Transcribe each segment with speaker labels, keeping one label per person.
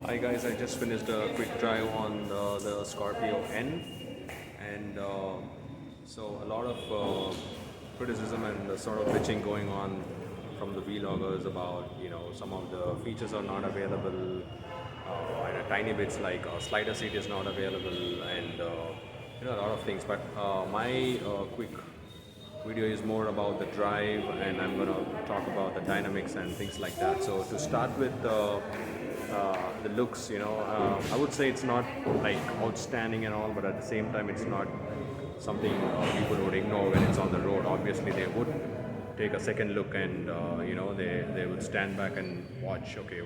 Speaker 1: Hi guys, I just finished a quick drive on the Scorpio N, and so a lot of criticism and sort of bitching going on from the vloggers about some of the features are not available, and tiny bits like a slider seat is not available, and a lot of things. But my quick video is more about the drive, and I'm going to talk about the dynamics and things like that. So to start with the looks, I would say it's not like outstanding and all, but at the same time it's not something people would ignore when it's on the road. Obviously they would take a second look, and they would stand back and watch, okay,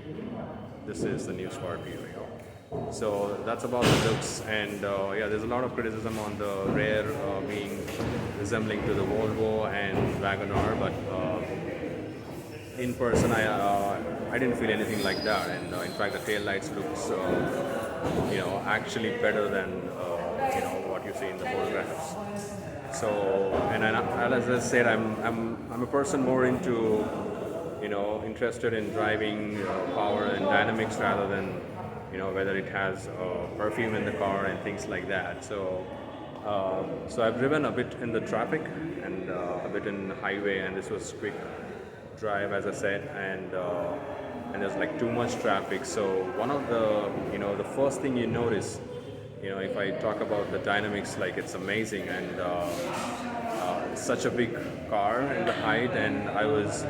Speaker 1: this is the new Scorpio. So that's about the looks, and yeah, there's a lot of criticism on the rear being resembling to the Volvo and Wagoner, but in person I didn't feel anything like that, and in fact the tail lights looks actually better than what you see in the photographs. So, and as I said, I'm a person more into interested in driving power and dynamics rather than whether it has perfume in the car and things like that. So so I've driven a bit in the traffic and a bit in highway, and this was quick drive, as I said, and there's like too much traffic. So one of the the first thing you notice, if I talk about the dynamics, like it's amazing, and it's such a big car and the height, and I was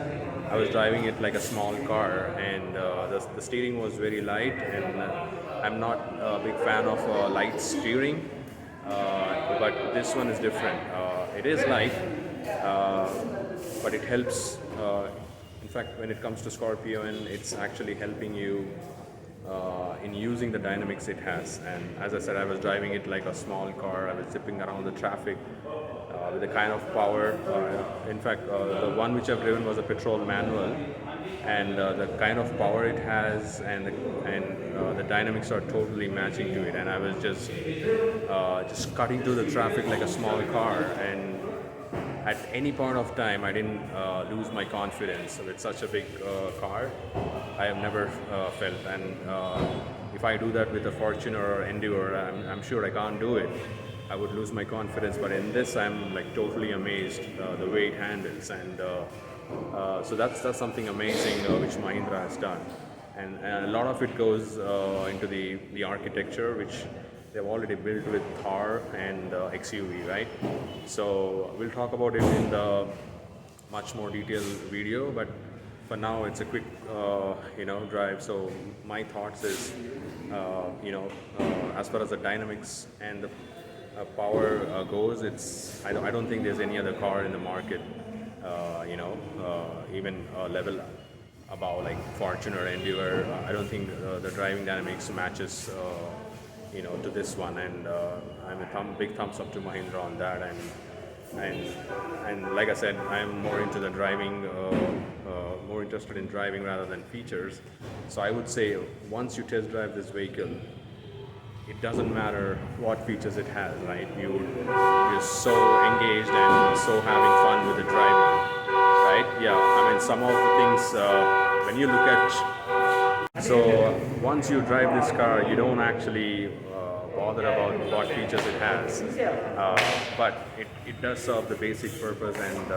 Speaker 1: driving it like a small car, and the steering was very light, and I'm not a big fan of light steering, but this one is different. It is light, uh, but it helps. In fact, when it comes to Scorpio, and it's actually helping you in using the dynamics it has. And as I said, I was driving it like a small car. I was zipping around the traffic with the kind of power. In fact, the one which I've driven was a petrol manual, and the kind of power it has, and the dynamics are totally matching to it. And I was just cutting through the traffic like a small car, and at any point of time I didn't lose my confidence with such a big car. I have never felt, and if I do that with a Fortuner or Endeavour, I'm sure I can't do it. I would lose my confidence, but in this I'm like totally amazed the way it handles, and so that's something amazing which Mahindra has done, and a lot of it goes into the architecture, which they've already built with Thar and XUV, right? So we'll talk about it in the much more detailed video, but for now it's a quick drive. So my thoughts is as far as the dynamics and the power goes, I don't think there's any other car in the market even level above like Fortuner, Endeavour. I don't think the driving dynamics matches to this one, and I'm a big thumbs up to Mahindra on that, and like I said, I'm more into the driving, more interested in driving rather than features. So I would say once you test drive this vehicle, it doesn't matter what features it has, right? You're so engaged and so having fun with the driving, right? Yeah, I mean some of the things when you look at, so once you drive this car, you don't actually bother about what features it has, but it does serve the basic purpose, and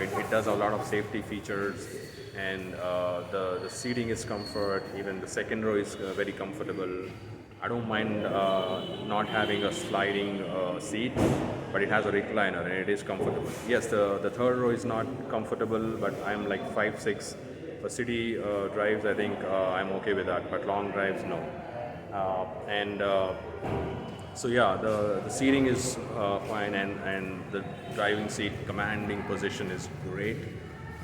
Speaker 1: it does a lot of safety features, and the seating is comfort. Even the second row is very comfortable. I don't mind not having a sliding seat, but it has a recliner and it is comfortable. Yes, the third row is not comfortable, but I'm like 5'6". For city drives, I think I'm okay with that, but long drives, no. And so yeah, the seating is fine, and the driving seat commanding position is great.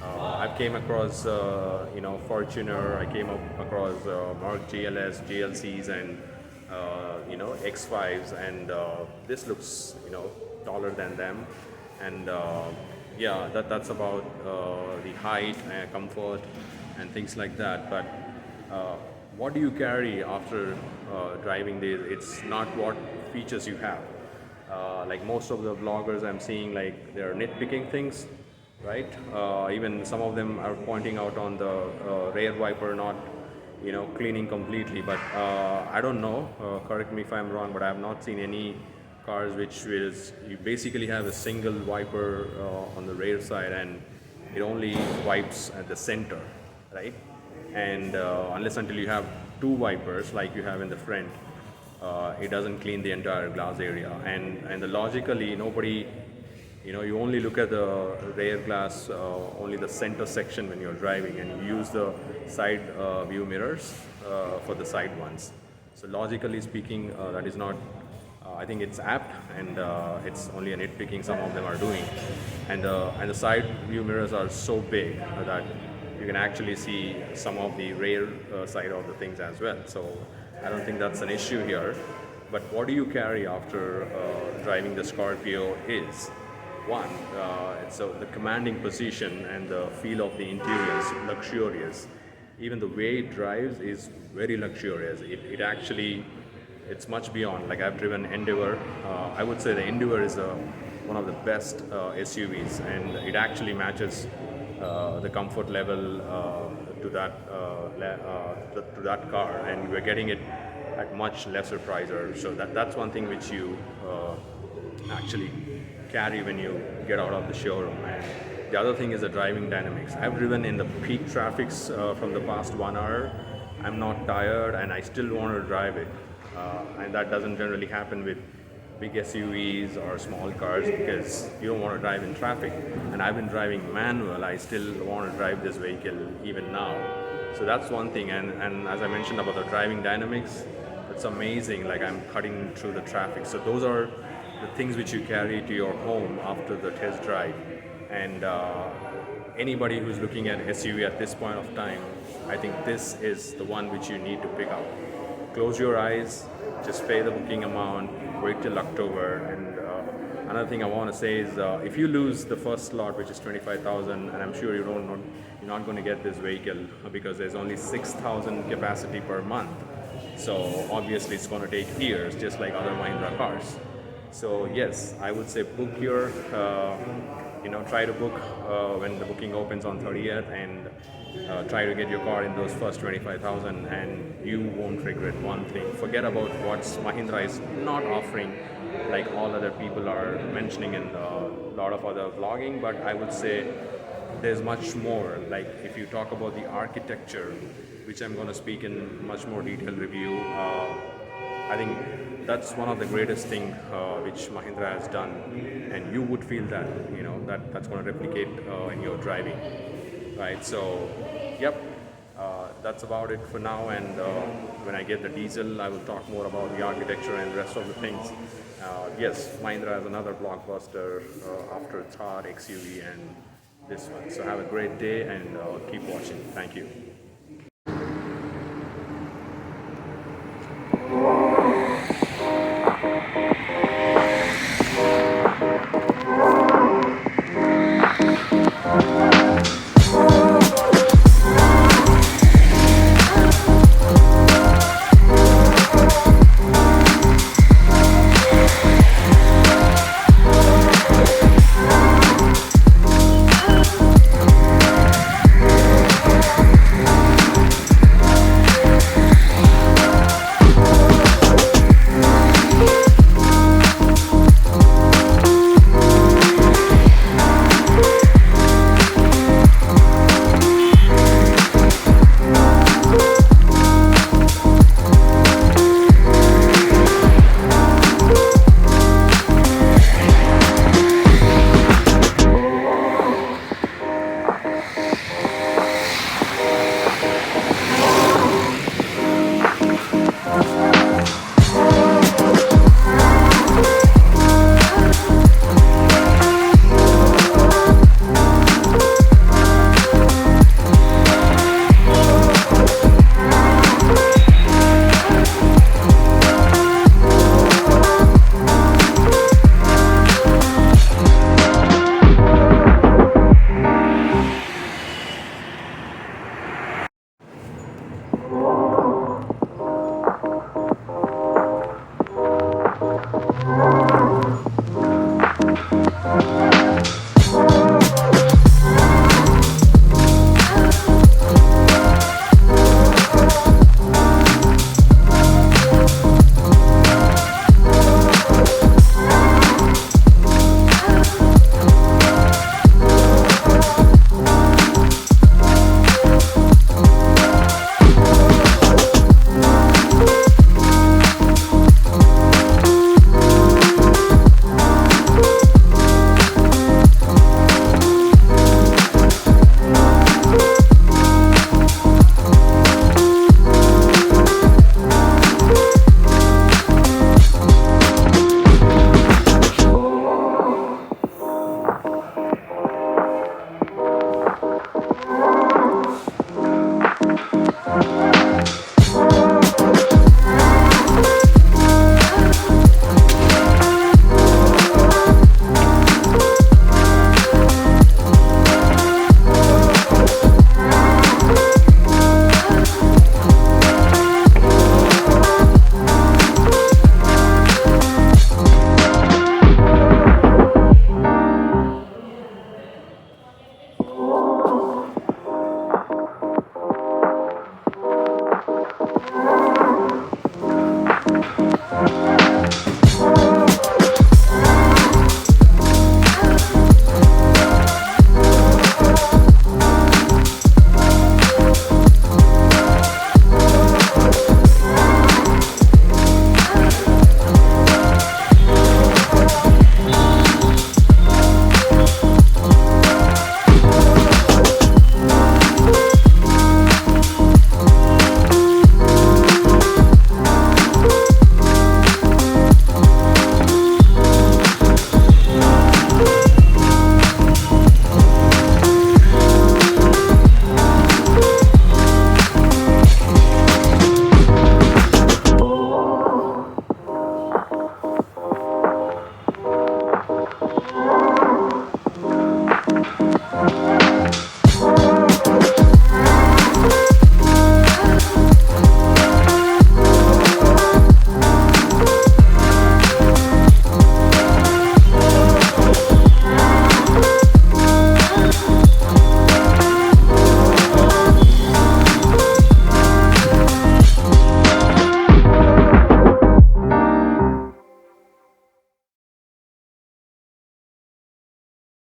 Speaker 1: I came across Fortuner, I came across Mark GLS, GLCs, and X5s, and this looks taller than them, and yeah, that's about the height and comfort and things like that. But what do you carry after driving this? It's not what features you have. Like most of the vloggers I'm seeing, like they're nitpicking things, right? Even some of them are pointing out on the rear wiper not cleaning completely. But I don't know. Correct me if I'm wrong, but I have not seen any cars which is you basically have a single wiper on the rear side, and it only wipes at the center, right? And unless until you have two wipers like you have in the front, it doesn't clean the entire glass area. And the logically nobody, you only look at the rear glass, only the center section when you're driving, and you use the side view mirrors for the side ones. So logically speaking, that is not. I think it's apt, and it's only a nitpicking some of them are doing. And the side view mirrors are so big that you can actually see some of the rear side of the things as well. So I don't think that's an issue here. But what do you carry after driving the Scorpio is one, it's the commanding position and the feel of the interior is luxurious. Even the way it drives is very luxurious. It actually, it's much beyond. Like I've driven Endeavour. I would say the Endeavour is one of the best SUVs, and it actually matches the comfort level to that car, and we're getting it at much lesser price. So that's one thing which you actually carry when you get out of the showroom. And the other thing is the driving dynamics. I've driven in the peak traffics from the past 1 hour. I'm not tired, and I still want to drive it. And that doesn't generally happen with big SUVs or small cars, because you don't want to drive in traffic. And I've been driving manual. I still want to drive this vehicle even now. So that's one thing. And as I mentioned about the driving dynamics, it's amazing. Like I'm cutting through the traffic. So those are the things which you carry to your home after the test drive. And anybody who's looking at SUV at this point of time, I think this is the one which you need to pick up. Close your eyes, just pay the booking amount, wait till October. And another thing I want to say is if you lose the first slot, which is 25,000, and I'm sure you're not going to get this vehicle because there's only 6,000 capacity per month. So obviously it's going to take years, just like other Mahindra cars. So yes, I would say book your, try to book when the booking opens on 30th, and try to get your car in those first 25,000, and you won't regret one thing. Forget about what Mahindra is not offering, like all other people are mentioning in a lot of other vlogging, but I would say there's much more. Like if you talk about the architecture, which I'm going to speak in much more detailed review, I think that's one of the greatest thing which Mahindra has done, and you would feel that, that's going to replicate in your driving, right? So, yep, that's about it for now, and when I get the diesel, I will talk more about the architecture and the rest of the things. Yes, Mahindra has another blockbuster after Thar, XUV, and this one. So have a great day, and keep watching. Thank you.